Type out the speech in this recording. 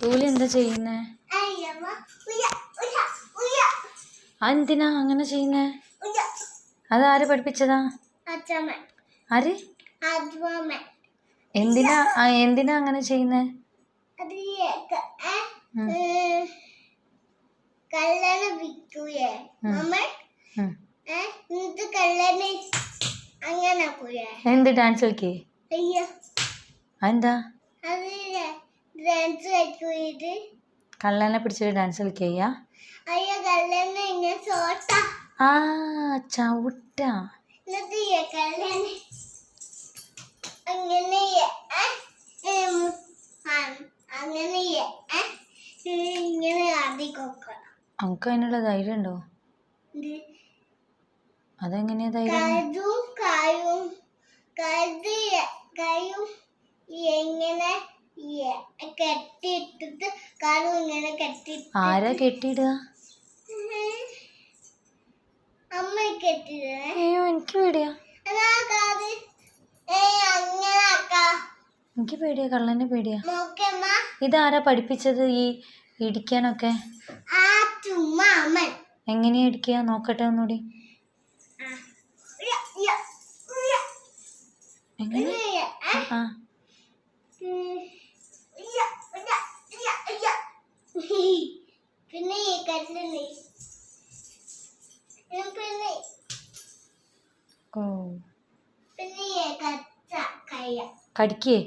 Julie എന്താ ചെയ്യുന്നേ? എന്തിനാ അങ്ങനെ ചെയ്യുന്നേ? അതാര് പഠിപ്പിച്ചതാ? ആര്? എന്തിനാ അങ്ങനെ ചെയ്യുന്നേ? എന്ത് ഡാൻസ് കളിക്കേ? എന്താ കള്ളനെ പിടിച്ചിട്ട് ഡാൻസ് കളിക്കുക? ആ ചവിട്ട. നമുക്ക് അതിനുള്ള ധൈര്യം ഉണ്ടോ? അതെങ്ങനെയാ ധൈര്യം? ആരാ കെട്ടിയിടുക? അയ്യോ എനിക്ക് പേടിയാ. എനിക്ക് പേടിയാ, കള്ളനെ പേടിയാ. ഇതാരാ പഠിപ്പിച്ചത് ഈ ഇടിക്കാനൊക്കെ? എങ്ങനെയാ ഇടിക്കുക നോക്കട്ടെ ഒന്നുകൂടി. എങ്ങനെ? ആ ഓ കടിക്കേ?